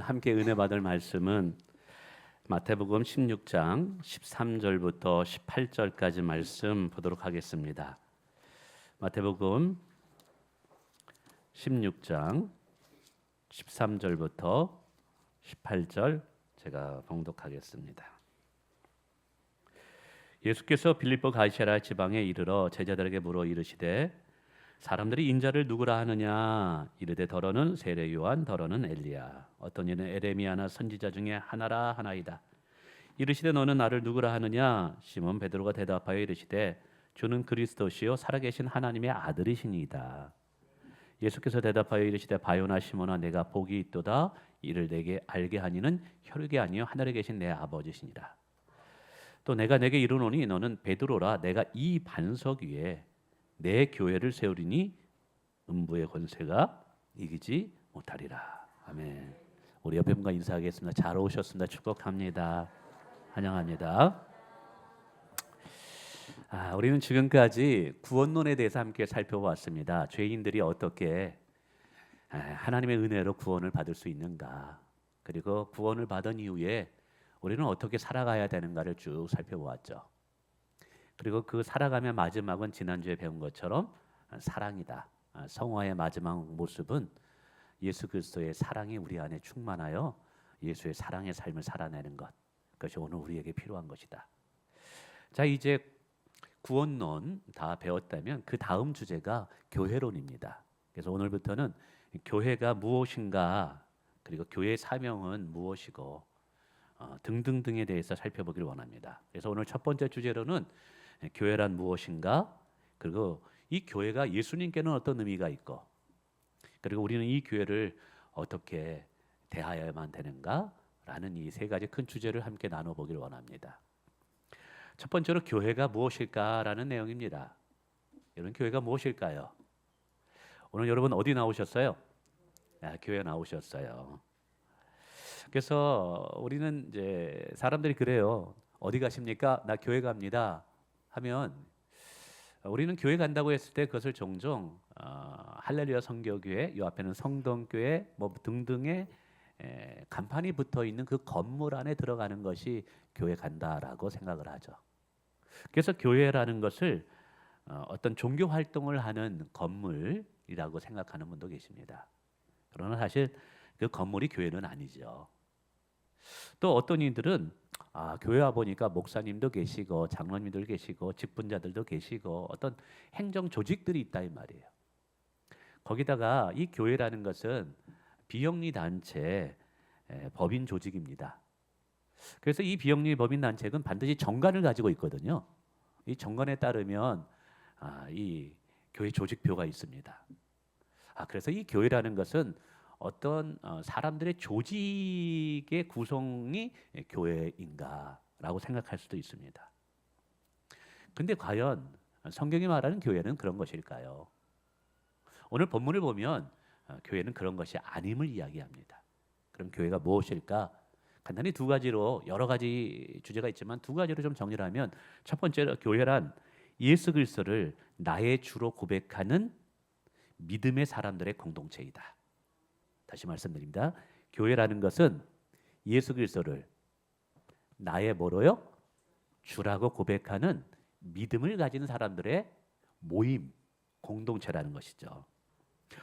함께 은혜 받을 말씀은 마태복음 16장 13절부터 18절까지 말씀 보도록 하겠습니다. 마태복음 16장 13절부터 18절 제가 봉독하겠습니다. 예수께서 빌립보 가이사랴 지방에 이르러 제자들에게 물어 이르시되 사람들이 인자를 누구라 하느냐 이르되 더러는 세례 요한 더러는 엘리야 어떤 이는 에레미야나 선지자 중에 하나라 하나이다. 이르시되 너는 나를 누구라 하느냐 시몬 베드로가 대답하여 이르시되 주는 그리스도시요 살아계신 하나님의 아들이시니이다. 예수께서 대답하여 이르시되 바요나 시몬아 내가 복이 있도다 이를 내게 알게 하니는 혈육이 아니요 하늘에 계신 내 아버지시니라. 또 내가 내게 이르노니 너는 베드로라 내가 이 반석 위에 내 교회를 세우리니 음부의 권세가 이기지 못하리라. 아멘. 우리 옆에 분과 인사하겠습니다. 잘 오셨습니다. 축복합니다. 환영합니다. 우리는 지금까지 구원론에 대해서 함께 살펴보았습니다. 죄인들이 어떻게 하나님의 은혜로 구원을 받을 수 있는가, 그리고 구원을 받은 이후에 우리는 어떻게 살아가야 되는가를 쭉 살펴보았죠. 그리고 그 살아가면 마지막은 지난주에 배운 것처럼 사랑이다. 성화의 마지막 모습은 예수 그리스도의 사랑이 우리 안에 충만하여 예수의 사랑의 삶을 살아내는 것. 그것이 오늘 우리에게 필요한 것이다. 자, 이제 구원론 다 배웠다면 그 다음 주제가 교회론입니다. 그래서 오늘부터는 교회가 무엇인가, 그리고 교회의 사명은 무엇이고 등등등에 대해서 살펴보기를 원합니다. 그래서 오늘 첫 번째 주제로는 교회란 무엇인가, 그리고 이 교회가 예수님께는 어떤 의미가 있고, 그리고 우리는 이 교회를 어떻게 대하여야만 되는가라는 이 세 가지 큰 주제를 함께 나눠보기를 원합니다. 첫 번째로 교회가 무엇일까라는 내용입니다. 여러분, 교회가 무엇일까요? 오늘 여러분 어디 나오셨어요? 교회 나오셨어요. 그래서 우리는 이제 사람들이 그래요. 어디 가십니까? 나 교회 갑니다 하면 우리는 교회 간다고 했을 때 그것을 종종 할렐루야 성교교회, 이 앞에는 성동교회 뭐 등등의 간판이 붙어 있는 그 건물 안에 들어가는 것이 교회 간다라고 생각을 하죠. 그래서 교회라는 것을 어떤 종교 활동을 하는 건물이라고 생각하는 분도 계십니다. 그러나 사실 그 건물이 교회는 아니죠. 또 어떤 이들은 교회 와 보니까 목사님도 계시고 장로님들 계시고 직분자들도 계시고 어떤 행정 조직들이 있다 이 말이에요. 거기다가 이 교회라는 것은 비영리 단체 법인 조직입니다. 그래서 이 비영리 법인 단체는 반드시 정관을 가지고 있거든요. 이 정관에 따르면 이 교회 조직표가 있습니다. 그래서 이 교회라는 것은 어떤 사람들의 조직의 구성이 교회인가라고 생각할 수도 있습니다. 근데 과연 성경이 말하는 교회는 그런 것일까요? 오늘 본문을 보면 교회는 그런 것이 아님을 이야기합니다. 그럼 교회가 무엇일까? 간단히 두 가지로, 여러 가지 주제가 있지만 두 가지로 좀 정리를 하면, 첫 번째로 교회란 예수 그리스도를 나의 주로 고백하는 믿음의 사람들의 공동체이다. 다시 말씀드립니다. 교회라는 것은 예수 그리스도를 나의 뭐로요? 주라고 고백하는 믿음을 가진 사람들의 모임, 공동체라는 것이죠.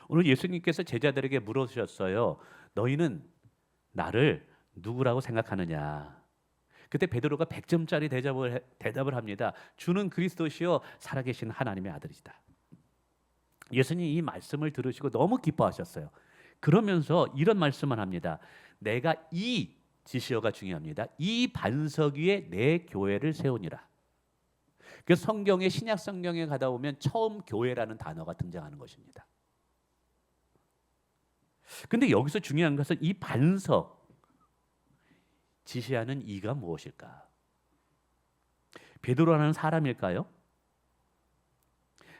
오늘 예수님께서 제자들에게 물으셨어요. 너희는 나를 누구라고 생각하느냐? 그때 베드로가 100점짜리 대답을 합니다. 주는 그리스도시요 살아계신 하나님의 아들이시다. 예수님이 이 말씀을 들으시고 너무 기뻐하셨어요. 그러면서 이런 말씀을 합니다. 내가 이 지시어가 중요합니다. 이 반석 위에 내 교회를 세우니라. 그래서 성경의 신약 성경에 가다 보면 처음 교회라는 단어가 등장하는 것입니다. 근데 여기서 중요한 것은 이 반석 지시하는 이가 무엇일까? 베드로라는 사람일까요?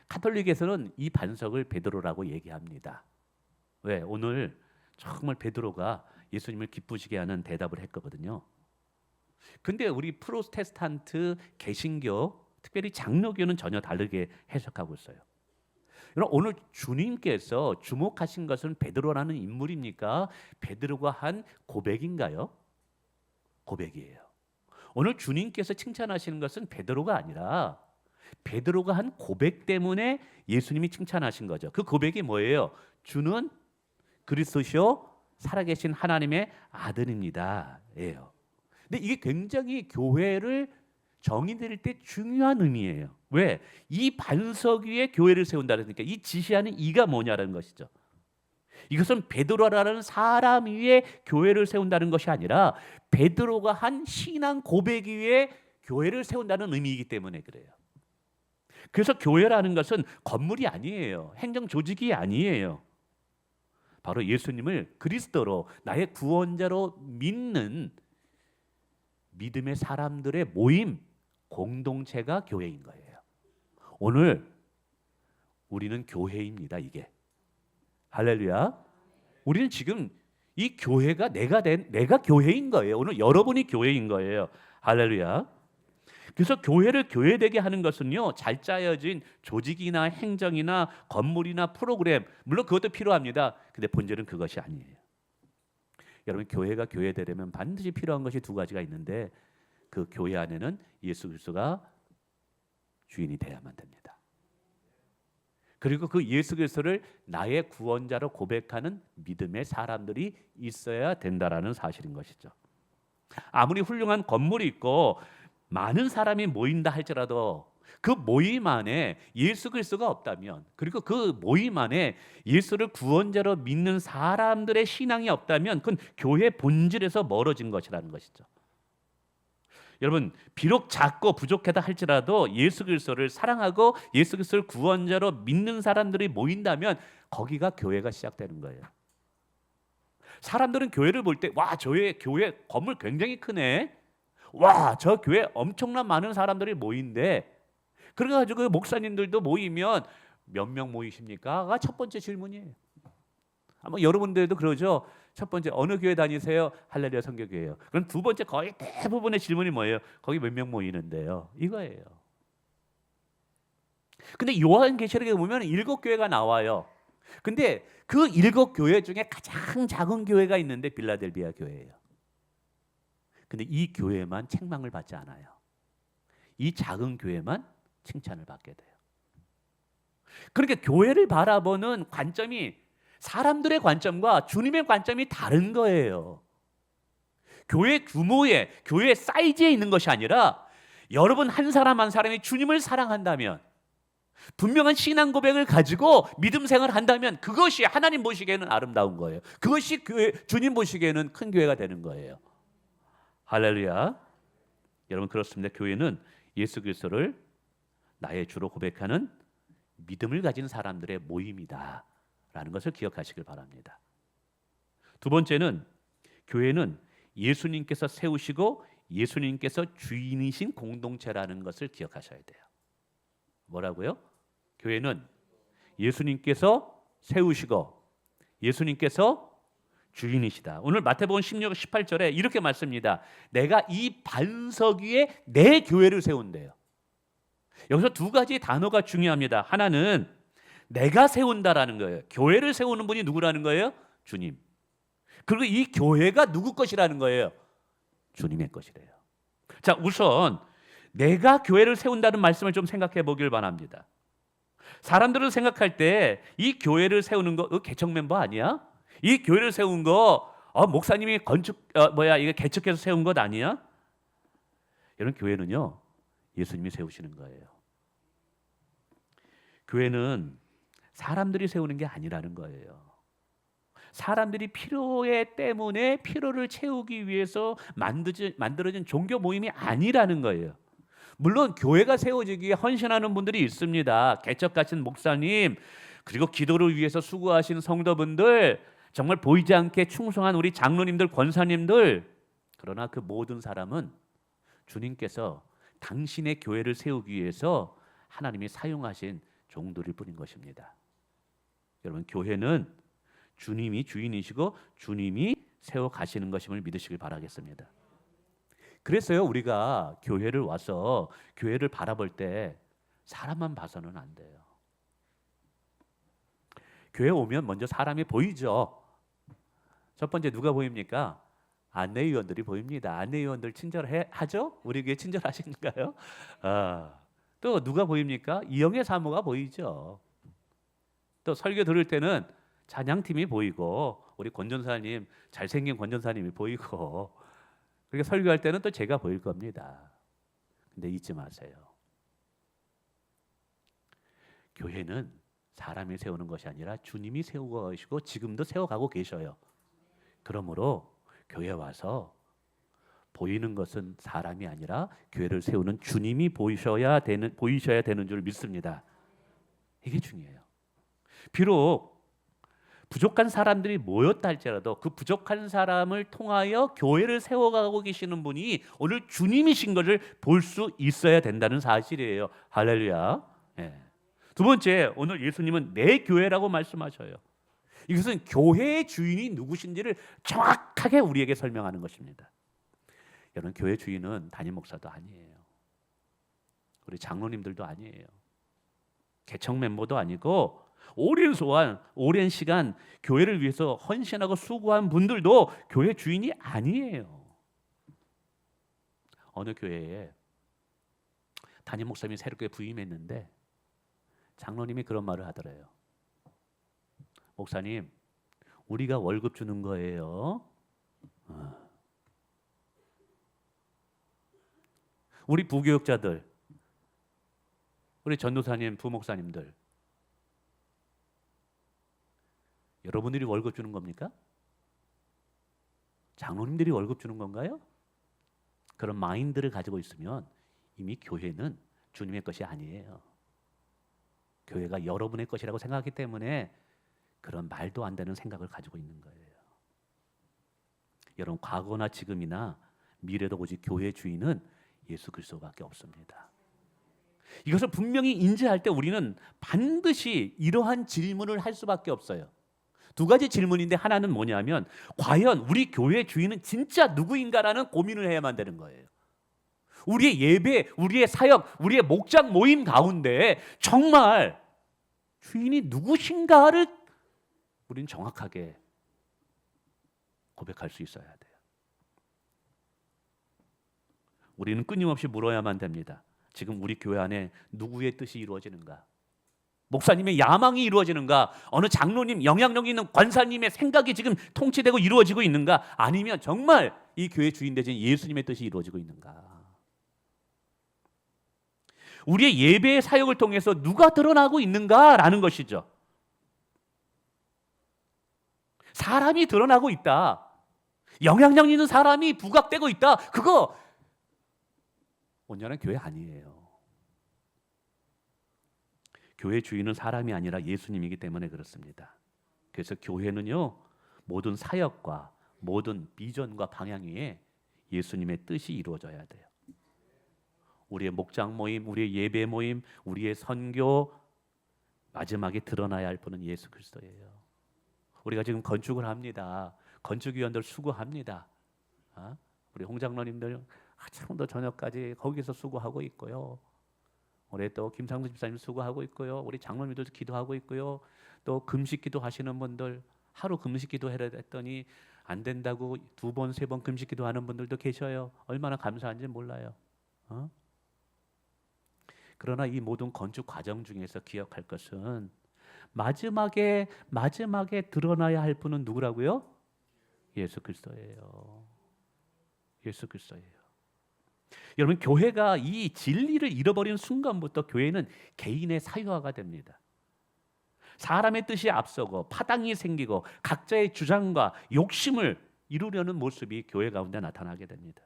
가톨릭에서는 이 반석을 베드로라고 얘기합니다. 왜? 오늘 정말 베드로가 예수님을 기쁘시게 하는 대답을 했거든요. 근데 우리 프로테스탄트 개신교, 특별히 장로교는 전혀 다르게 해석하고 있어요. 여러분 오늘 주님께서 주목하신 것은 베드로라는 인물입니까? 베드로가 한 고백인가요? 고백이에요. 오늘 주님께서 칭찬하시는 것은 베드로가 아니라 베드로가 한 고백 때문에 예수님이 칭찬하신 거죠. 그 고백이 뭐예요? 주는 그리스도시요 살아계신 하나님의 아들입니다. 예요. 근데 이게 굉장히 교회를 정의 내릴 때 중요한 의미예요. 왜? 이 반석 위에 교회를 세운다니까 이 지시하는 이가 뭐냐라는 것이죠. 이것은 베드로라는 사람 위에 교회를 세운다는 것이 아니라 베드로가 한 신앙 고백 위에 교회를 세운다는 의미이기 때문에 그래요. 그래서 교회라는 것은 건물이 아니에요. 행정 조직이 아니에요. 바로 예수님을 그리스도로 나의 구원자로 믿는 믿음의 사람들의 모임, 공동체가 교회인 거예요. 오늘 우리는 교회입니다. 이게 할렐루야. 우리는 지금 이 교회가 내가 교회인 거예요. 오늘 여러분이 교회인 거예요. 할렐루야. 그래서 교회를 교회되게 하는 것은요, 잘 짜여진 조직이나 행정이나 건물이나 프로그램, 물론 그것도 필요합니다. 근데 본질은 그것이 아니에요. 여러분 교회가 교회되려면 반드시 필요한 것이 두 가지가 있는데 그 교회 안에는 예수 그리스도가 주인이 돼야만 됩니다. 그리고 그 예수 그리스도를 나의 구원자로 고백하는 믿음의 사람들이 있어야 된다라는 사실인 것이죠. 아무리 훌륭한 건물이 있고 많은 사람이 모인다 할지라도 그 모임 안에 예수 그리스도가 없다면, 그리고 그 모임 안에 예수를 구원자로 믿는 사람들의 신앙이 없다면 그건 교회 본질에서 멀어진 것이라는 것이죠. 여러분 비록 작고 부족하다 할지라도 예수 그리스도를 사랑하고 예수 그리스도를 구원자로 믿는 사람들이 모인다면 거기가 교회가 시작되는 거예요. 사람들은 교회를 볼 때 와, 저의 교회 건물 굉장히 크네. 와, 저 교회 엄청난 많은 사람들이 모인데, 그래가지고 목사님들도 모이면 몇 명 모이십니까?가 첫 번째 질문이에요. 아마 여러분들도 그러죠. 첫 번째 어느 교회 다니세요? 할렐루야 선교교회예요. 그럼 두 번째 거의 대부분의 질문이 뭐예요? 거기 몇 명 모이는데요. 이거예요. 근데 요한계시록에 보면 7교회가 나와요. 근데 그 7교회 중에 가장 작은 교회가 있는데 빌라델비아 교회예요. 근데 이 교회만 책망을 받지 않아요. 이 작은 교회만 칭찬을 받게 돼요. 그러니까 교회를 바라보는 관점이 사람들의 관점과 주님의 관점이 다른 거예요. 교회 규모에, 교회 사이즈에 있는 것이 아니라 여러분 한 사람 한 사람이 주님을 사랑한다면, 분명한 신앙 고백을 가지고 믿음 생활을 한다면 그것이 하나님 보시기에는 아름다운 거예요. 그것이 교회, 주님 보시기에는 큰 교회가 되는 거예요. 할렐루야. 여러분 그렇습니다. 교회는 예수 그리스도를 나의 주로 고백하는 믿음을 가진 사람들의 모임이다 라는 것을 기억하시길 바랍니다. 두 번째는 교회는 예수님께서 세우시고 예수님께서 주인이신 공동체라는 것을 기억하셔야 돼요. 뭐라고요? 교회는 예수님께서 세우시고 예수님께서 주인이시다. 오늘 마태복음 16, 18절에 이렇게 말씀입니다. 내가 이 반석 위에 내 교회를 세운대요. 여기서 두 가지 단어가 중요합니다. 하나는 내가 세운다라는 거예요. 교회를 세우는 분이 누구라는 거예요? 주님. 그리고 이 교회가 누구 것이라는 거예요? 주님의 것이래요. 자, 우선 내가 교회를 세운다는 말씀을 좀 생각해 보길 바랍니다. 사람들은 생각할 때 이 교회를 세우는 거 개척 멤버 아니야? 이 교회를 세운 거 목사님이 이게 개척해서 세운 것 아니야? 이런 교회는요 예수님이 세우시는 거예요. 교회는 사람들이 세우는 게 아니라는 거예요. 사람들이 필요에 때문에 필요를 채우기 위해서 만들어진 종교 모임이 아니라는 거예요. 물론 교회가 세워지기에 헌신하는 분들이 있습니다. 개척하신 목사님, 그리고 기도를 위해서 수고하신 성도분들, 정말 보이지 않게 충성한 우리 장로님들, 권사님들, 그러나 그 모든 사람은 주님께서 당신의 교회를 세우기 위해서 하나님이 사용하신 종들일 뿐인 것입니다. 여러분 교회는 주님이 주인이시고 주님이 세워 가시는 것임을 믿으시길 바라겠습니다. 그래서요 우리가 교회를 와서 교회를 바라볼 때 사람만 봐서는 안 돼요. 교회 오면 먼저 사람이 보이죠. 첫 번째 누가 보입니까? 안내위원들이 보입니다. 안내위원들 친절하죠? 우리 교회 친절하신가요? 또 누가 보입니까? 이영애 사모가 보이죠. 또 설교 들을 때는 찬양팀이 보이고 우리 권전사님, 잘생긴 권전사님이 보이고, 그렇게 설교할 때는 또 제가 보일 겁니다. 근데 잊지 마세요. 교회는 사람이 세우는 것이 아니라 주님이 세우고 계시고 지금도 세워가고 계셔요. 그러므로 교회 와서 보이는 것은 사람이 아니라 교회를 세우는 주님이 보이셔야 되는 줄 믿습니다. 이게 중요해요. 비록 부족한 사람들이 모였다 할지라도 그 부족한 사람을 통하여 교회를 세워가고 계시는 분이 오늘 주님이신 것을 볼 수 있어야 된다는 사실이에요. 할렐루야. 예. 두 번째, 오늘 예수님은 내 교회라고 말씀하셔요. 이것은 교회의 주인이 누구신지를 정확하게 우리에게 설명하는 것입니다. 여러분, 교회 주인은 담임 목사도 아니에요. 우리 장로님들도 아니에요. 개척 멤버도 아니고 오랜 시간 교회를 위해서 헌신하고 수고한 분들도 교회 주인이 아니에요. 어느 교회에 담임 목사님이 새롭게 부임했는데 장로님이 그런 말을 하더래요. 목사님, 우리가 월급 주는 거예요. 우리 부교육자들, 우리 전도사님, 부목사님들, 여러분들이 월급 주는 겁니까? 장로님들이 월급 주는 건가요? 그런 마인드를 가지고 있으면 이미 교회는 주님의 것이 아니에요. 교회가 여러분의 것이라고 생각하기 때문에 그런 말도 안 되는 생각을 가지고 있는 거예요. 여러분, 과거나 지금이나 미래도 오직 교회의 주인은 예수 그리스도밖에 없습니다. 이것을 분명히 인지할 때 우리는 반드시 이러한 질문을 할 수밖에 없어요. 두 가지 질문인데 하나는 뭐냐면 과연 우리 교회의 주인은 진짜 누구인가라는 고민을 해야만 되는 거예요. 우리의 예배, 우리의 사역, 우리의 목장 모임 가운데 정말 주인이 누구신가를 우리는 정확하게 고백할 수 있어야 돼요. 우리는 끊임없이 물어야만 됩니다. 지금 우리 교회 안에 누구의 뜻이 이루어지는가? 목사님의 야망이 이루어지는가? 어느 장로님, 영향력 있는 권사님의 생각이 지금 통치되고 이루어지고 있는가? 아니면 정말 이 교회 주인 되신 예수님의 뜻이 이루어지고 있는가? 우리의 예배의 사역을 통해서 누가 드러나고 있는가라는 것이죠. 사람이 드러나고 있다. 영향력 있는 사람이 부각되고 있다. 그거 온전한 교회 아니에요. 교회 주인은 사람이 아니라 예수님이기 때문에 그렇습니다. 그래서 교회는요, 모든 사역과 모든 비전과 방향 위에 예수님의 뜻이 이루어져야 돼요. 우리의 목장 모임, 우리의 예배 모임, 우리의 선교, 마지막에 드러나야 할 분은 예수 그리스도예요. 우리가 지금 건축을 합니다. 건축위원들 수고합니다. 우리 홍장로님들 아침부터 저녁까지 거기서 수고하고 있고요. 우리 또 김상수 집사님 수고하고 있고요. 우리 장로님들도 기도하고 있고요. 또 금식 기도하시는 분들, 하루 금식 기도해라 했더니 안 된다고 2번, 3번 금식 기도하는 분들도 계셔요. 얼마나 감사한지 몰라요. 그러나 이 모든 건축 과정 중에서 기억할 것은 마지막에 드러나야 할 분은 누구라고요? 예수 그리스도예요. 예수 그리스도예요. 여러분, 교회가 이 진리를 잃어버리는 순간부터 교회는 개인의 사유화가 됩니다. 사람의 뜻이 앞서고 파당이 생기고 각자의 주장과 욕심을 이루려는 모습이 교회 가운데 나타나게 됩니다.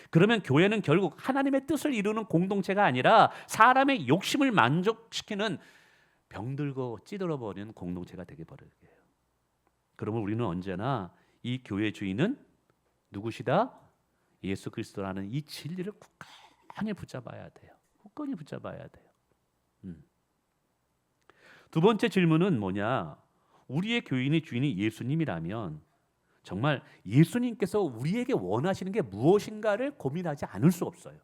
그러면 교회는 결국 하나님의 뜻을 이루는 공동체가 아니라 사람의 욕심을 만족시키는 병들고 찌들어버리는 공동체가 되게 버려요. 그러면 우리는 언제나 이 교회의 주인은 누구시다? 예수 그리스도라는 이 진리를 굳건히 붙잡아야 돼요. 굳건히 붙잡아야 돼요. 두 번째 질문은 뭐냐? 우리의 교인의 주인이 예수님이라면 정말 예수님께서 우리에게 원하시는 게 무엇인가를 고민하지 않을 수 없어요.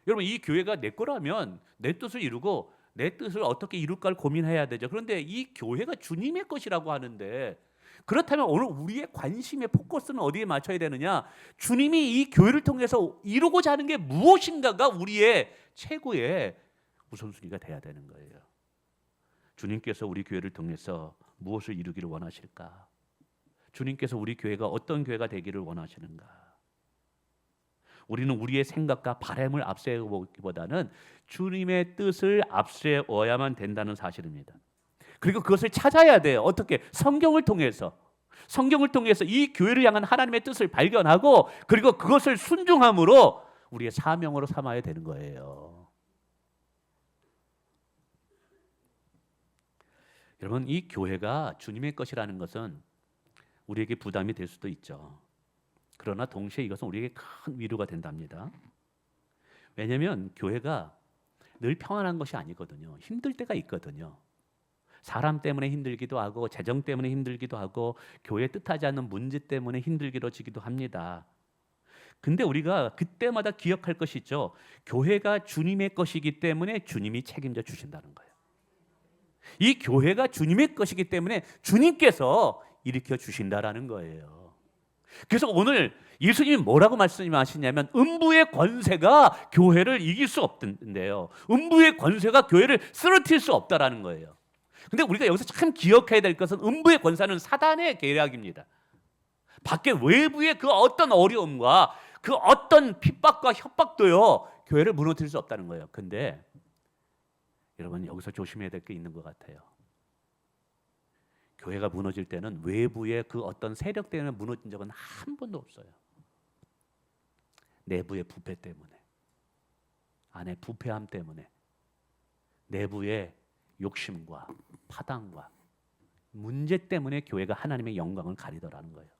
여러분, 이 교회가 내 거라면 내 뜻을 이루고 내 뜻을 어떻게 이룰까를 고민해야 되죠. 그런데 이 교회가 주님의 것이라고 하는데, 그렇다면 오늘 우리의 관심의 포커스는 어디에 맞춰야 되느냐? 주님이 이 교회를 통해서 이루고자 하는 게 무엇인가가 우리의 최고의 우선순위가 돼야 되는 거예요. 주님께서 우리 교회를 통해서 무엇을 이루기를 원하실까? 주님께서 우리 교회가 어떤 교회가 되기를 원하시는가? 우리는 우리의 생각과 바람을 앞세우기보다는 주님의 뜻을 앞세워야만 된다는 사실입니다. 그리고 그것을 찾아야 돼요. 어떻게? 성경을 통해서 이 교회를 향한 하나님의 뜻을 발견하고, 그리고 그것을 순종함으로 우리의 사명으로 삼아야 되는 거예요. 여러분, 이 교회가 주님의 것이라는 것은 우리에게 부담이 될 수도 있죠. 그러나 동시에 이것은 우리에게 큰 위로가 된답니다. 왜냐하면 교회가 늘 평안한 것이 아니거든요. 힘들 때가 있거든요. 사람 때문에 힘들기도 하고, 재정 때문에 힘들기도 하고, 교회 뜻하지 않는 문제 때문에 힘들기도 합니다. 근데 우리가 그때마다 기억할 것이 있죠. 교회가 주님의 것이기 때문에 주님이 책임져 주신다는 거예요. 이 교회가 주님의 것이기 때문에 주님께서 일으켜 주신다라는 거예요. 그래서 오늘 예수님이 뭐라고 말씀하시냐면, 음부의 권세가 교회를 이길 수 없던데요. 음부의 권세가 교회를 쓰러뜨릴 수 없다라는 거예요. 근데 우리가 여기서 참 기억해야 될 것은, 음부의 권세는 사단의 계략입니다. 밖에 외부의 그 어떤 어려움과 그 어떤 핍박과 협박도요, 교회를 무너뜨릴 수 없다는 거예요. 근데 여러분, 여기서 조심해야 될 게 있는 것 같아요. 교회가 무너질 때는 외부의 그 어떤 세력 때문에 무너진 적은 한 번도 없어요. 내부의 부패 때문에, 안에 부패함 때문에, 내부의 욕심과 파당과 문제 때문에 교회가 하나님의 영광을 가리더라는 거예요.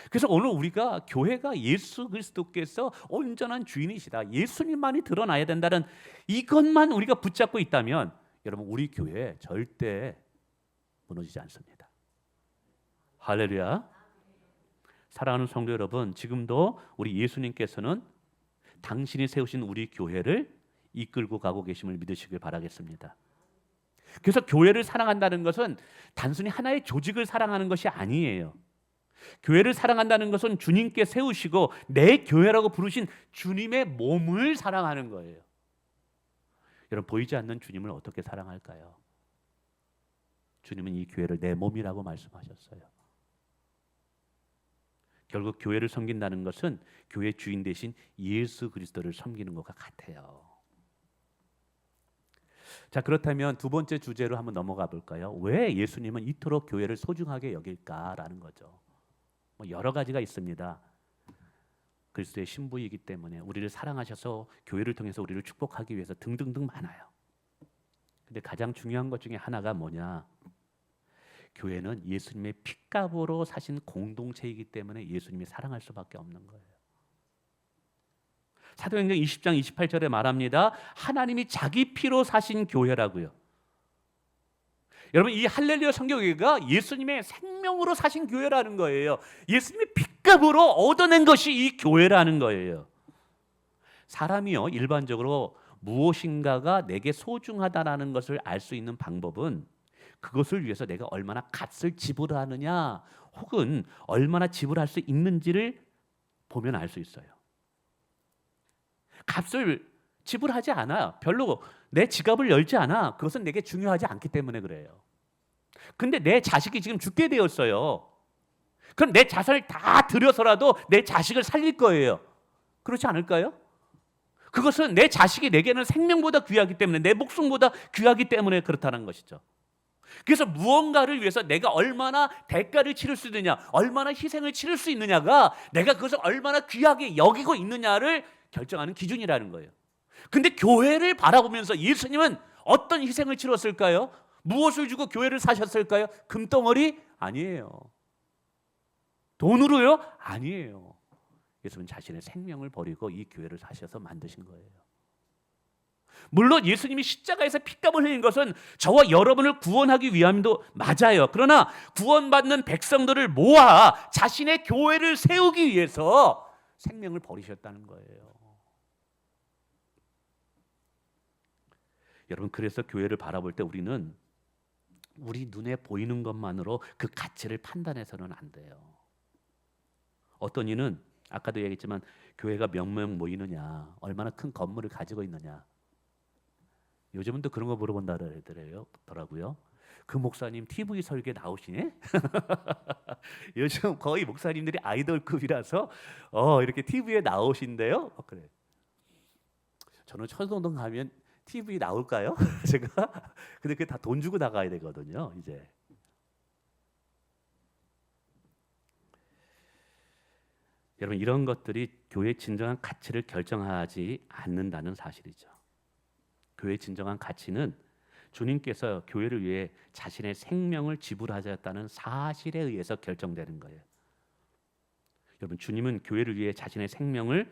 그래서 오늘 우리가 교회가 예수 그리스도께서 온전한 주인이시다, 예수님만이 드러나야 된다는 이것만 우리가 붙잡고 있다면, 여러분, 우리 교회 절대 무너지지 않습니다. 할렐루야. 사랑하는 성도 여러분, 지금도 우리 예수님께서는 당신이 세우신 우리 교회를 이끌고 가고 계심을 믿으시길 바라겠습니다. 그래서 교회를 사랑한다는 것은 단순히 하나의 조직을 사랑하는 것이 아니에요. 교회를 사랑한다는 것은 주님께 세우시고 내 교회라고 부르신 주님의 몸을 사랑하는 거예요. 여러분, 보이지 않는 주님을 어떻게 사랑할까요? 주님은 이 교회를 내 몸이라고 말씀하셨어요. 결국 교회를 섬긴다는 것은 교회 주인 대신 예수 그리스도를 섬기는 것과 같아요. 자, 그렇다면 두 번째 주제로 한번 넘어가 볼까요? 왜 예수님은 이토록 교회를 소중하게 여길까라는 거죠. 여러 가지가 있습니다. 그리스도의 신부이기 때문에, 우리를 사랑하셔서 교회를 통해서 우리를 축복하기 위해서 등등등 많아요. 근데 가장 중요한 것 중에 하나가 뭐냐? 교회는 예수님의 핏값으로 사신 공동체이기 때문에 예수님이 사랑할 수밖에 없는 거예요. 사도행전 20장 28절에 말합니다. 하나님이 자기 피로 사신 교회라고요. 여러분, 이 할렐루야 성교회가 예수님의 생명으로 사신 교회라는 거예요. 예수님의 핏값으로 얻어낸 것이 이 교회라는 거예요. 사람이요, 일반적으로 무엇인가가 내게 소중하다라는 것을 알 수 있는 방법은 그것을 위해서 내가 얼마나 값을 지불하느냐, 혹은 얼마나 지불할 수 있는지를 보면 알 수 있어요. 값을 지불하지 않아, 별로 내 지갑을 열지 않아, 그것은 내게 중요하지 않기 때문에 그래요. 근데 내 자식이 지금 죽게 되었어요. 그럼 내 자산을 다 들여서라도 내 자식을 살릴 거예요. 그렇지 않을까요? 그것은 내 자식이 내게는 생명보다 귀하기 때문에, 내 목숨보다 귀하기 때문에 그렇다는 것이죠. 그래서 무언가를 위해서 내가 얼마나 대가를 치를 수 있느냐, 얼마나 희생을 치를 수 있느냐가 내가 그것을 얼마나 귀하게 여기고 있느냐를 결정하는 기준이라는 거예요. 근데 교회를 바라보면서 예수님은 어떤 희생을 치렀을까요? 무엇을 주고 교회를 사셨을까요? 금덩어리? 아니에요. 돈으로요? 아니에요. 예수님은 자신의 생명을 버리고 이 교회를 사셔서 만드신 거예요. 물론 예수님이 십자가에서 피땀을 흘린 것은 저와 여러분을 구원하기 위함도 맞아요. 그러나 구원받는 백성들을 모아 자신의 교회를 세우기 위해서 생명을 버리셨다는 거예요. 여러분, 그래서 교회를 바라볼 때 우리는 우리 눈에 보이는 것만으로 그 가치를 판단해서는 안 돼요. 어떤 이는 아까도 얘기했지만 교회가 몇 명 모이느냐, 얼마나 큰 건물을 가지고 있느냐. 요즘은 또 그런 거 물어본다더라고요. 그 목사님 TV 설계 나오시네? 요즘 거의 목사님들이 아이돌급이라서 이렇게 TV에 나오신대요. 그래. 저는 천성동 가면 TV 나올까요? 제가 근데 그게 다 돈 주고 나가야 되거든요. 이제 여러분, 이런 것들이 교회의 진정한 가치를 결정하지 않는다는 사실이죠. 교회의 진정한 가치는 주님께서 교회를 위해 자신의 생명을 지불하셨다는 사실에 의해서 결정되는 거예요. 여러분, 주님은 교회를 위해 자신의 생명을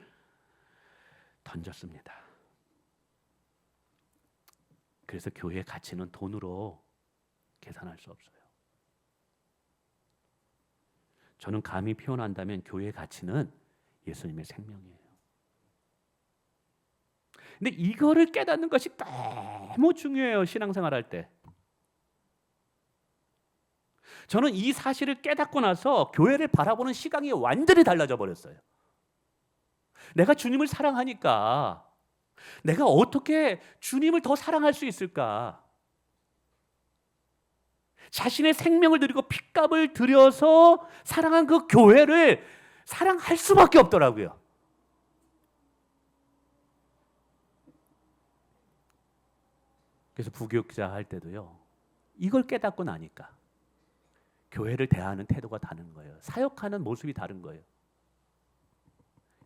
던졌습니다. 그래서 교회의 가치는 돈으로 계산할 수 없어요. 저는 감히 표현한다면 교회의 가치는 예수님의 생명이에요. 근데 이거를 깨닫는 것이 너무 중요해요. 신앙생활 할 때. 저는 이 사실을 깨닫고 나서 교회를 바라보는 시각이 완전히 달라져 버렸어요. 내가 주님을 사랑하니까 내가 어떻게 주님을 더 사랑할 수 있을까? 자신의 생명을 드리고 핏값을 들여서 사랑한 그 교회를 사랑할 수밖에 없더라고요. 그래서 부교육자 할 때도요, 이걸 깨닫고 나니까 교회를 대하는 태도가 다른 거예요. 사역하는 모습이 다른 거예요.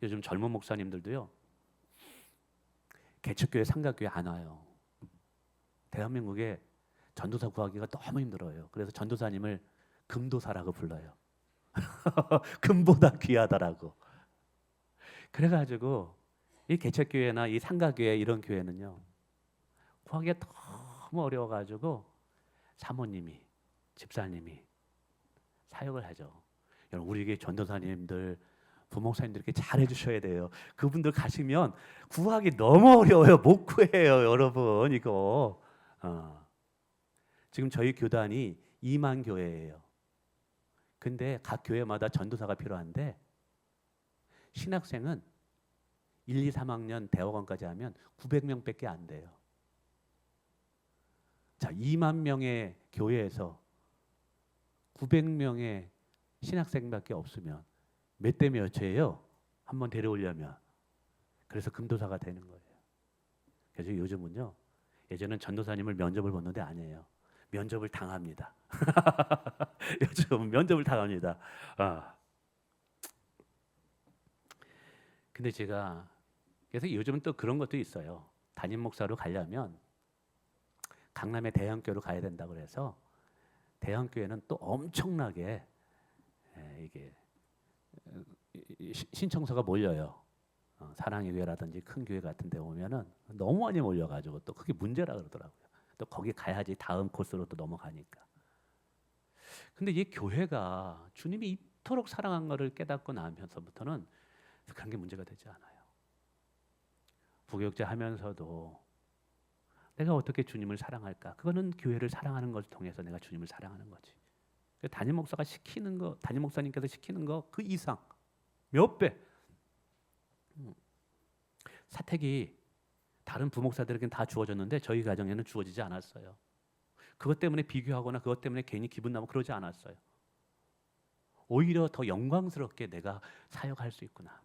요즘 젊은 목사님들도요, 개척교회, 상가교회 안 와요. 대한민국에 전도사 구하기가 너무 힘들어요. 그래서 전도사님을 금도사라고 불러요. 금보다 귀하다라고. 그래가지고 이 개척교회나 이 상가교회 이런 교회는요, 구하기가 너무 어려워가지고 사모님이, 집사님이 사역을 하죠. 여러분, 우리 전도사님들, 부목사님들께 잘해 주셔야 돼요. 그분들 가시면 구하기 너무 어려워요. 못 구해요, 여러분. 이거 지금 저희 교단이 2만 교회예요. 근데 각 교회마다 전도사가 필요한데 신학생은 1, 2, 3학년 대학원까지 하면 900명밖에 안 돼요. 자, 2만 명의 교회에서 900명의 신학생밖에 없으면 몇 대 몇이에요? 한번 데려오려면. 그래서 금도사가 되는 거예요. 그래서 요즘은요, 예전엔 전도사님을 면접을 보는데 아니에요. 면접을 당합니다. 요즘 면접을 당합니다. 근데 제가 그래서 요즘은 또 그런 것도 있어요. 담임 목사로 가려면 강남의 대형교회로 가야 된다고 그래서 대형교회는 또 엄청나게 이게 신청서가 몰려요. 사랑의 교회라든지 큰 교회 같은 데 오면은 너무 많이 몰려가지고 또 그게 문제라 그러더라고요. 또 거기 가야지 다음 코스로 또 넘어가니까. 근데 이 교회가 주님이 이토록 사랑한 것을 깨닫고 나면서부터는 그런 게 문제가 되지 않아요. 부교육자 하면서도 내가 어떻게 주님을 사랑할까? 그거는 교회를 사랑하는 것을 통해서 내가 주님을 사랑하는 거지. 담임 목사가 시키는 거, 담임 목사님께서 시키는 거 그 이상 몇 배. 사택이 다른 부목사들에게는 다 주어졌는데 저희 가정에는 주어지지 않았어요. 그것 때문에 비교하거나 그것 때문에 괜히 기분 나고 그러지 않았어요. 오히려 더 영광스럽게 내가 사역할 수 있구나.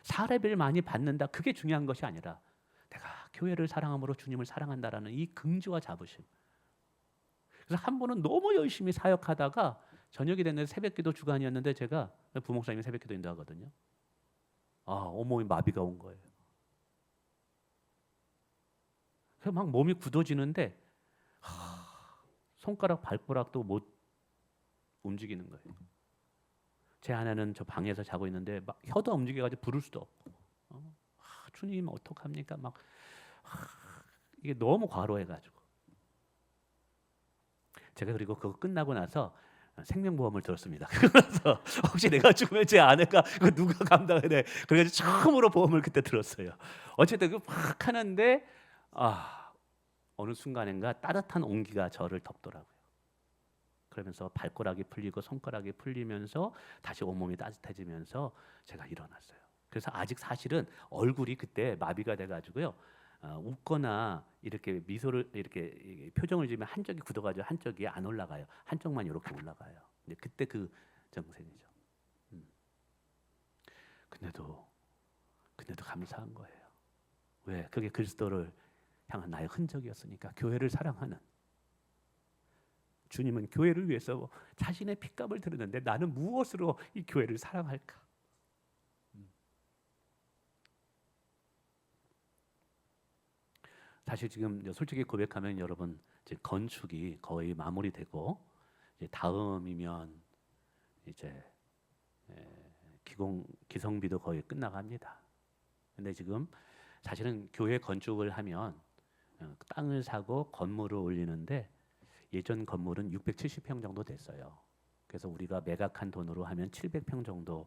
사례비를 많이 받는다, 그게 중요한 것이 아니라 내가 교회를 사랑함으로 주님을 사랑한다라는 이 긍지와 자부심. 그래서 한 번은 너무 열심히 사역하다가 저녁이 됐는데 새벽기도 주간이었는데 제가 부목사님이 새벽기도 인도하거든요. 온몸이 마비가 온 거예요. 그래서 막 몸이 굳어지는데 손가락 발가락도 못 움직이는 거예요. 제 아내는 저 방에서 자고 있는데 막 혀도 움직여가지고 부를 수도 없고, 주님 어떡합니까? 막 이게 너무 과로해가지고 제가 그리고 그거 끝나고 나서 생명보험을 들었습니다. 그래서 혹시 내가 죽으면 제 아내가 그 누가 감당해야 돼? 그래가지고 처음으로 보험을 그때 들었어요. 어쨌든 그막 하는데 어느 순간인가 따뜻한 온기가 저를 덮더라고요. 그러면서 발가락이 풀리고 손가락이 풀리면서 다시 온몸이 따뜻해지면서 제가 일어났어요. 그래서 아직 사실은 얼굴이 그때 마비가 돼가지고요. 웃거나 이렇게 미소를 이렇게 표정을 지으면 한쪽이 굳어가지고 한쪽이 안 올라가요. 한쪽만 이렇게 올라가요. 근데 그때 그 정생이죠. 근데도 감사한 거예요. 왜? 그게 그리스도를 향한 나의 흔적이었으니까. 교회를 사랑하는 주님은 교회를 위해서 자신의 핏값을 드렸는데 나는 무엇으로 이 교회를 사랑할까? 사실 지금 솔직히 고백하면 여러분 이제 건축이 거의 마무리되고 이제 다음이면 이제 기성비도 거의 끝나갑니다. 근데 지금 사실은 교회 건축을 하면 땅을 사고 건물을 올리는데 예전 건물은 670평 정도 됐어요. 그래서 우리가 매각한 돈으로 하면 700평 정도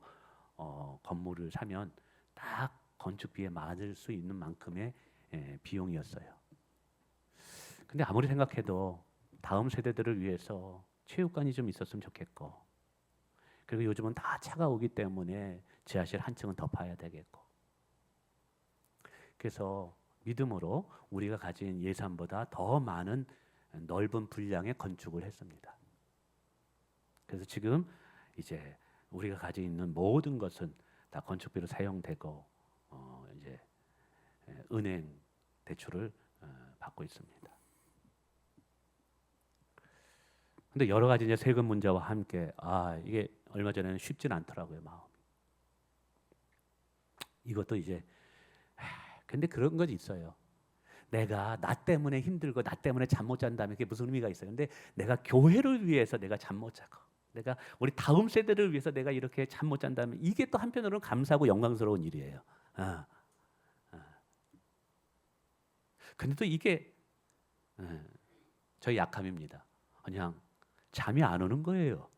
건물을 사면 딱 건축비에 맞을 수 있는 만큼의 비용이었어요. 근데 아무리 생각해도 다음 세대들을 위해서 체육관이 좀 있었으면 좋겠고, 그리고 요즘은 다 차가 오기 때문에 지하실 한 층은 더 파야 되겠고, 그래서 믿음으로 우리가 가진 예산보다 더 많은 넓은 분량의 건축을 했습니다. 그래서 지금 이제 우리가 가지고 있는 모든 것은 다 건축비로 사용되고 이제 은행 대출을 받고 있습니다. 근데 여러 가지 이제 세금 문제와 함께 이게 얼마 전에는 쉽진 않더라고요, 마음이. 이것도 이제 근데 그런 건 있어요. 내가 나 때문에 힘들고 나 때문에 잠 못 잔다면 그게 무슨 의미가 있어요? 근데 내가 교회를 위해서 내가 잠 못 자고 내가 우리 다음 세대를 위해서 내가 이렇게 잠 못 잔다면 이게 또 한편으로는 감사하고 영광스러운 일이에요. 근데 또 이게 저희 약함입니다. 그냥 잠이 안 오는 거예요.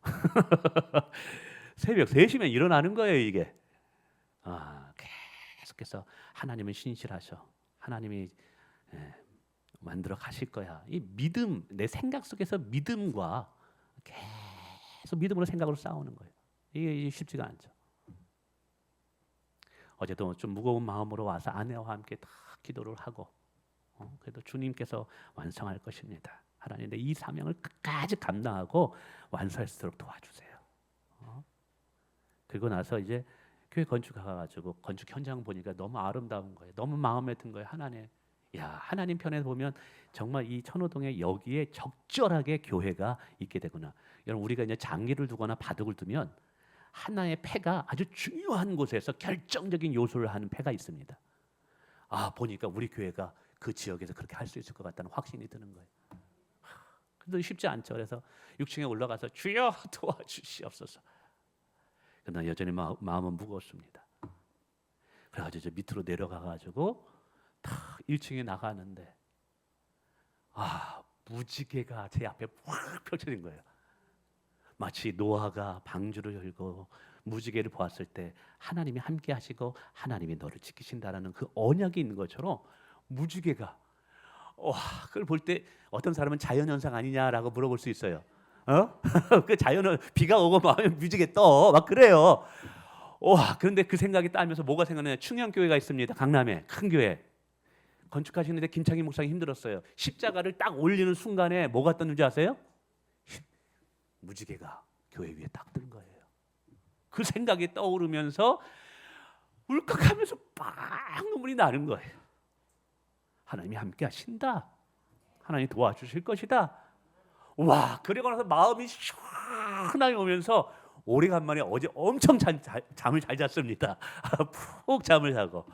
새벽 3시면 일어나는 거예요, 이게. 계속해서 하나님은 신실하셔. 하나님이 만들어 가실 거야. 이 믿음, 내 생각 속에서 믿음과 계속 믿음으로 생각으로 싸우는 거예요. 이게 쉽지가 않죠. 어제도 좀 무거운 마음으로 와서 아내와 함께 다 기도를 하고 그래도 주님께서 완성할 것입니다. 하나님 내 이 사명을 끝까지 감당하고 완수할 수 있도록 도와주세요. 그리고 나서 이제 교회 건축 가가지고 건축 현장 보니까 너무 아름다운 거예요. 너무 마음에 든 거예요. 하나님 편에 보면 정말 이 천호동에 여기에 적절하게 교회가 있게 되구나. 여러분 우리가 이제 장기를 두거나 바둑을 두면 하나의 패가 아주 중요한 곳에서 결정적인 요소를 하는 패가 있습니다. 보니까 우리 교회가 그 지역에서 그렇게 할 수 있을 것 같다는 확신이 드는 거예요. 근데 쉽지 않죠. 그래서 6층에 올라가서 주여 도와주시옵소서. 그러나 여전히 마음은 무겁습니다. 그래가지고 밑으로 내려가가지고 다 1층에 나가는데 무지개가 제 앞에 확 펼쳐진 거예요. 마치 노아가 방주를 열고 무지개를 보았을 때 하나님이 함께 하시고 하나님이 너를 지키신다라는 그 언약이 있는 것처럼 무지개가 그걸 볼 때 어떤 사람은 자연현상 아니냐라고 물어볼 수 있어요. 그 자연은 비가 오고 막 무지개 떠 막 그래요. 그런데 그 생각이 따면서 뭐가 생각나냐? 충영교회가 있습니다. 강남에 큰 교회. 건축하시는데 김창희 목사님 힘들었어요. 십자가를 딱 올리는 순간에 뭐가 떴는지 아세요? 무지개가 교회 위에 딱 뜬 거예요. 그 생각이 떠오르면서 울컥하면서 빡 눈물이 나는 거예요. 하나님이 함께 하신다. 하나님 도와주실 것이다. 그리고 나서 마음이 시원하게 오면서 오래간만에 어제 엄청 잠을 잘 잤습니다. 푹 잠을 자고.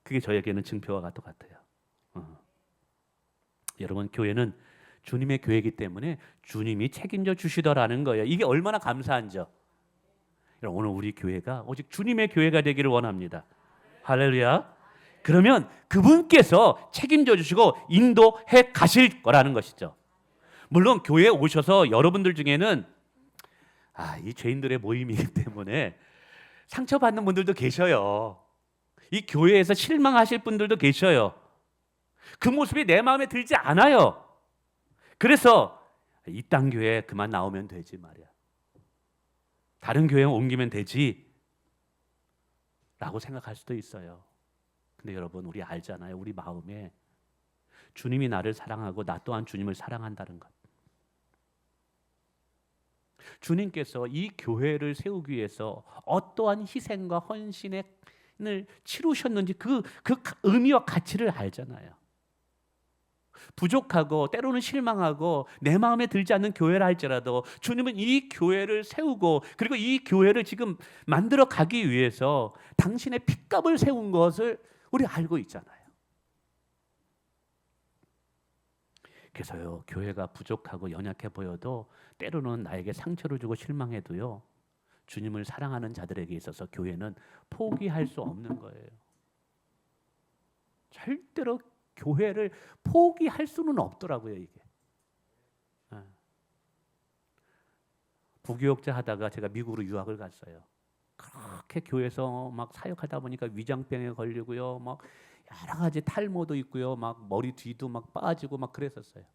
그게 저에게는 증표와 똑같아요. 여러분 교회는 주님의 교회이기 때문에 주님이 책임져 주시더라는 거예요. 이게 얼마나 감사한지요. 여러분 오늘 우리 교회가 오직 주님의 교회가 되기를 원합니다. 할렐루야. 그러면 그분께서 책임져 주시고 인도해 가실 거라는 것이죠. 물론 교회에 오셔서 여러분들 중에는 이 죄인들의 모임이기 때문에 상처받는 분들도 계셔요. 이 교회에서 실망하실 분들도 계셔요. 그 모습이 내 마음에 들지 않아요. 그래서 이딴 교회 그만 나오면 되지 말이야. 다른 교회 옮기면 되지 라고 생각할 수도 있어요. 근데 여러분, 우리 알잖아요. 우리 마음에 주님이 나를 사랑하고 나 또한 주님을 사랑한다는 것. 주님께서 이 교회를 세우기 위해서 어떠한 희생과 헌신을 치르셨는지 그 의미와 가치를 알잖아요. 부족하고 때로는 실망하고 내 마음에 들지 않는 교회라 할지라도 주님은 이 교회를 세우고 그리고 이 교회를 지금 만들어 가기 위해서 당신의 핏값을 세운 것을 우리 알고 있잖아요. 그래서요, 교회가 부족하고 연약해 보여도 때로는 나에게 상처를 주고 실망해도요, 주님을 사랑하는 자들에게 있어서 교회는 포기할 수 없는 거예요. 절대로 교회를 포기할 수는 없더라고요, 이게. 부교육자 하다가 제가 미국으로 유학을 갔어요. 그렇게 교회에서 막 사역하다 보니까 위장병에 걸리고요, 막 여러 가지 탈모도 있고요, 막 머리 뒤도 막 빠지고 막 그랬었어요.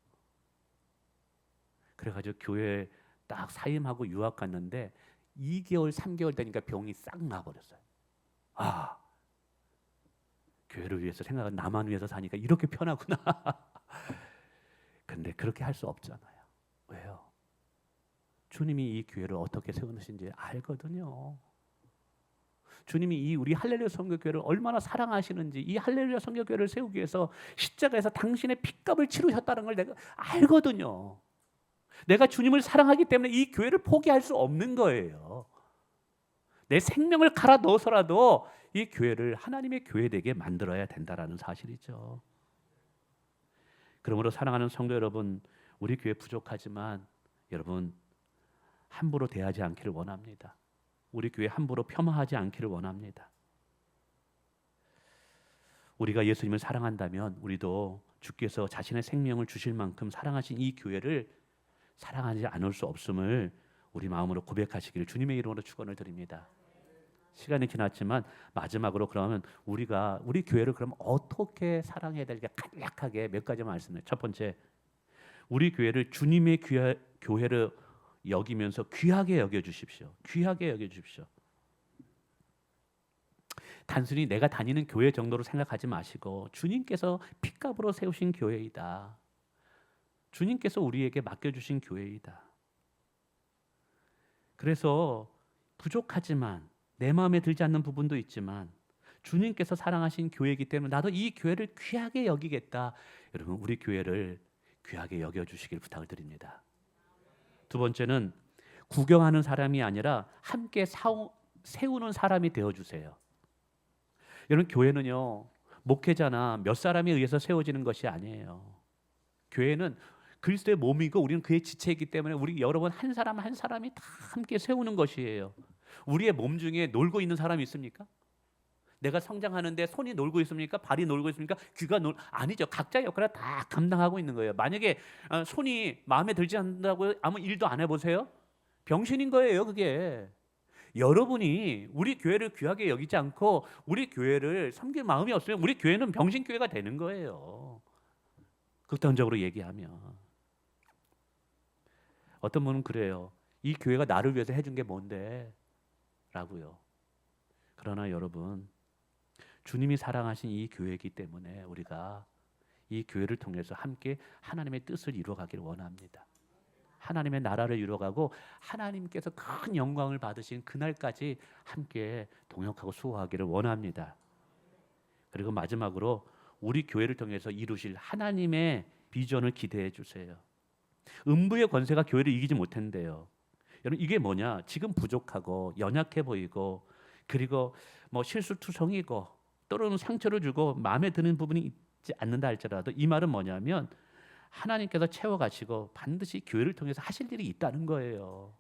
그래가지고 교회 딱 사임하고 유학 갔는데 2개월, 3개월 되니까 병이 싹 나버렸어요. 교회를 위해서 생각하는 나만 위해서 사니까 이렇게 편하구나. 근데 그렇게 할 수 없잖아요. 왜요? 주님이 이 교회를 어떻게 세우신지 알거든요. 주님이 이 우리 할렐루야 선교교회를 얼마나 사랑하시는지, 이 할렐루야 선교교회를 세우기 위해서 십자가에서 당신의 핏값을 치르셨다는 걸 내가 알거든요. 내가 주님을 사랑하기 때문에 이 교회를 포기할 수 없는 거예요. 내 생명을 갈아 넣어서라도 이 교회를 하나님의 교회되게 만들어야 된다라는 사실이죠. 그러므로 사랑하는 성도 여러분, 우리 교회 부족하지만 여러분 함부로 대하지 않기를 원합니다. 우리 교회 함부로 폄하하지 않기를 원합니다. 우리가 예수님을 사랑한다면 우리도 주께서 자신의 생명을 주실 만큼 사랑하신 이 교회를 사랑하지 않을 수 없음을 우리 마음으로 고백하시기를 주님의 이름으로 축원을 드립니다. 시간이 지났지만 마지막으로 그러면 우리 교회를 그럼 어떻게 사랑해야 될까 간략하게 몇 가지 말씀드려요. 첫 번째, 우리 교회를 주님의 교회를 여기면서 귀하게 여겨주십시오. 귀하게 여겨주십시오. 단순히 내가 다니는 교회 정도로 생각하지 마시고 주님께서 핏값으로 세우신 교회이다. 주님께서 우리에게 맡겨주신 교회이다. 그래서 부족하지만 내 마음에 들지 않는 부분도 있지만 주님께서 사랑하신 교회이기 때문에 나도 이 교회를 귀하게 여기겠다. 여러분, 우리 교회를 귀하게 여겨주시길 부탁을 드립니다. 두 번째는 구경하는 사람이 아니라 함께 세우는 사람이 되어주세요. 여러분, 교회는요, 목회자나 몇 사람에 의해서 세워지는 것이 아니에요. 교회는 그리스도의 몸이고 우리는 그의 지체이기 때문에 우리 여러분 한 사람 한 사람이 다 함께 세우는 것이에요. 우리의 몸 중에 놀고 있는 사람이 있습니까? 내가 성장하는데 손이 놀고 있습니까? 발이 놀고 있습니까? 귀가 아니죠. 각자의 역할을 다 감당하고 있는 거예요. 만약에 손이 마음에 들지 않는다고 아무 일도 안 해보세요? 병신인 거예요, 그게. 여러분이 우리 교회를 귀하게 여기지 않고 우리 교회를 섬길 마음이 없으면 우리 교회는 병신교회가 되는 거예요. 극단적으로 얘기하면. 어떤 분은 그래요. 이 교회가 나를 위해서 해준 게 뭔데? 라고요. 그러나 여러분, 주님이 사랑하신 이 교회이기 때문에 우리가 이 교회를 통해서 함께 하나님의 뜻을 이루어가기를 원합니다. 하나님의 나라를 이루어가고 하나님께서 큰 영광을 받으신 그날까지 함께 동역하고 수고하기를 원합니다. 그리고 마지막으로 우리 교회를 통해서 이루실 하나님의 비전을 기대해 주세요. 음부의 권세가 교회를 이기지 못한대요. 여러분, 이게 뭐냐? 지금 부족하고 연약해 보이고 그리고 실수투성이고 또는 상처를 주고 마음에 드는 부분이 있지 않는다 할지라도 이 말은 뭐냐면 하나님께서 채워가시고 반드시 교회를 통해서 하실 일이 있다는 거예요.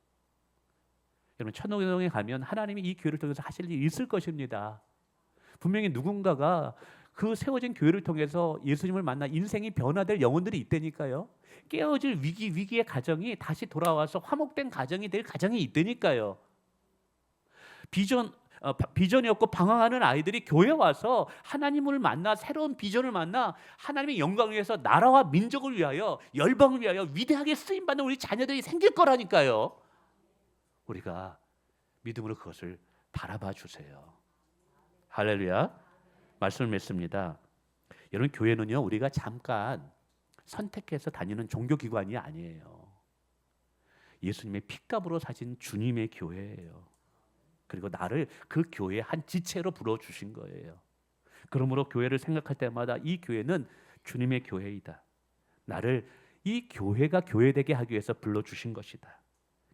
여러분, 천국에 가면 하나님이 이 교회를 통해서 하실 일이 있을 것입니다. 분명히 누군가가 그 세워진 교회를 통해서 예수님을 만나 인생이 변화될 영혼들이 있다니까요. 깨어질 위기의 가정이 다시 돌아와서 화목된 가정이 될 가정이 있다니까요. 비전이 없고 방황하는 아이들이 교회 와서 하나님을 만나 새로운 비전을 만나 하나님의 영광을 위해서 나라와 민족을 위하여 열방을 위하여 위대하게 쓰임받는 우리 자녀들이 생길 거라니까요. 우리가 믿음으로 그것을 바라봐 주세요. 할렐루야. 말씀을 맺습니다. 여러분, 교회는요, 우리가 잠깐 선택해서 다니는 종교기관이 아니에요. 예수님의 핏값으로 사신 주님의 교회예요. 그리고 나를 그 교회의 한 지체로 불러주신 거예요. 그러므로 교회를 생각할 때마다 이 교회는 주님의 교회이다. 나를 이 교회가 교회되게 하기 위해서 불러주신 것이다.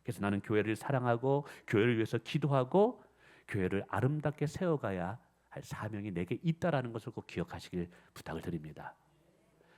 그래서 나는 교회를 사랑하고 교회를 위해서 기도하고 교회를 아름답게 세워가야 할 사명이 내게 있다라는 것을 꼭 기억하시길 부탁을 드립니다.